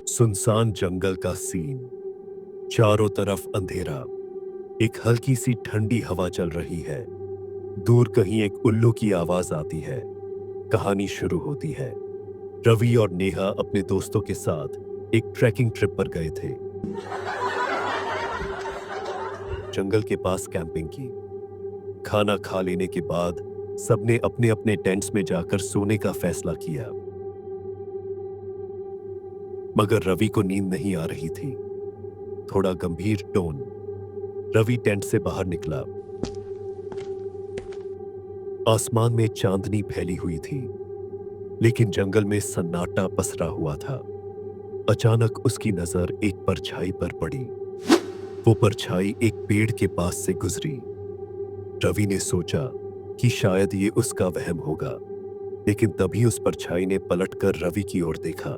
सुनसान जंगल का सीन। चारों तरफ अंधेरा। एक हल्की सी ठंडी हवा चल रही है। दूर कहीं एक उल्लू की आवाज आती है। कहानी शुरू होती है। रवि और नेहा अपने दोस्तों के साथ एक ट्रैकिंग ट्रिप पर गए थे। जंगल के पास कैंपिंग की। खाना खा लेने के बाद सबने अपने अपने टेंट्स में जाकर सोने का फैसला किया। मगर रवि को नींद नहीं आ रही थी। थोड़ा गंभीर टोन। रवि टेंट से बाहर निकला। आसमान में चांदनी फैली हुई थी, लेकिन जंगल में सन्नाटा पसरा हुआ था। अचानक उसकी नजर एक परछाई पर पड़ी। वो परछाई एक पेड़ के पास से गुजरी। रवि ने सोचा कि शायद ये उसका वहम होगा, लेकिन तभी उस परछाई ने पलटकर रवि की ओर देखा।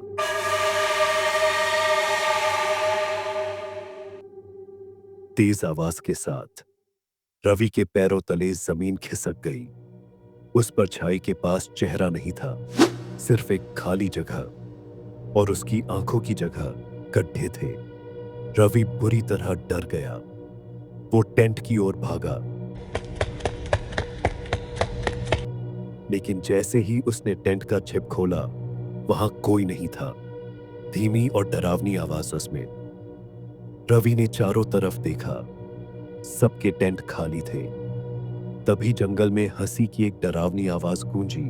तेज आवाज के साथ रवि के पैरों तले जमीन खिसक गई। उस परछाई के पास चेहरा नहीं था, सिर्फ एक खाली जगह, और उसकी आंखों की जगह गड्ढे थे। रवि बुरी तरह डर गया। वो टेंट की ओर भागा, लेकिन जैसे ही उसने टेंट का छिप खोला, वहां कोई नहीं था। धीमी और डरावनी आवाज में रवि ने चारों तरफ देखा। सबके टेंट खाली थे। तभी जंगल में हंसी की एक डरावनी आवाज गूंजी।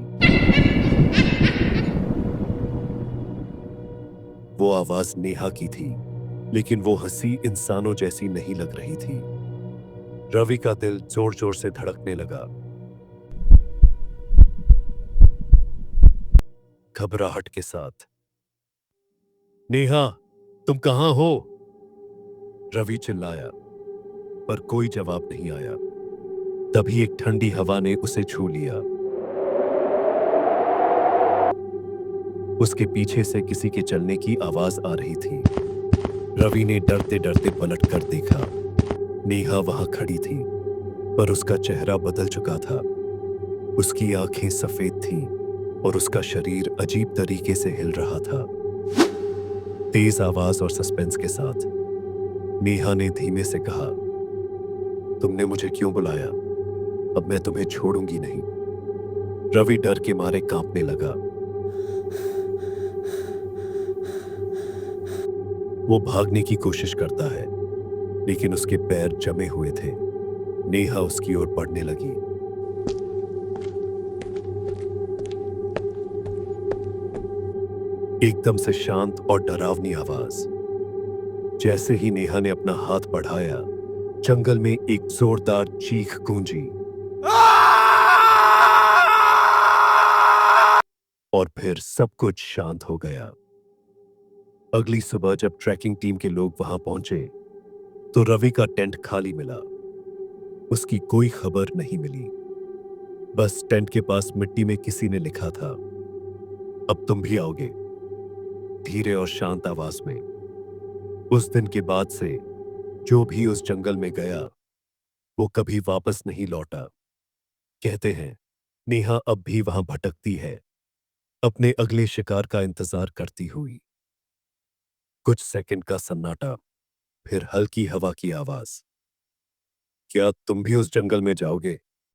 वो आवाज नेहा की थी, लेकिन वो हंसी इंसानों जैसी नहीं लग रही थी। रवि का दिल जोर जोर से धड़कने लगा। घबराहट के साथ, नेहा, तुम कहां हो? रवि चिल्लाया, पर कोई जवाब नहीं आया। तभी एक ठंडी हवा ने उसे छू लिया। उसके पीछे से किसी के चलने की आवाज आ रही थी। रवि ने डरते डरते पलट कर देखा। नेहा वहां खड़ी थी, पर उसका चेहरा बदल चुका था। उसकी आंखें सफेद थीं और उसका शरीर अजीब तरीके से हिल रहा था। तेज आवाज और सस्पेंस के साथ नेहा ने धीमे से कहा, तुमने मुझे क्यों बुलाया? अब मैं तुम्हें छोड़ूंगी नहीं। रवि डर के मारे कांपने लगा। वो भागने की कोशिश करता है, लेकिन उसके पैर जमे हुए थे। नेहा उसकी ओर बढ़ने लगी। एकदम से शांत और डरावनी आवाज। जैसे ही नेहा ने अपना हाथ बढ़ाया, जंगल में एक जोरदार चीख गूंजी, और फिर सब कुछ शांत हो गया। अगली सुबह जब ट्रैकिंग टीम के लोग वहां पहुंचे, तो रवि का टेंट खाली मिला। उसकी कोई खबर नहीं मिली। बस टेंट के पास मिट्टी में किसी ने लिखा था, अब तुम भी आओगे, धीरे और शांत आवाज में। उस दिन के बाद से जो भी उस जंगल में गया, वो कभी वापस नहीं लौटा। कहते हैं, नेहा अब भी वहां भटकती है, अपने अगले शिकार का इंतजार करती हुई। कुछ सेकंड का सन्नाटा, फिर हल्की हवा की आवाज। क्या तुम भी उस जंगल में जाओगे?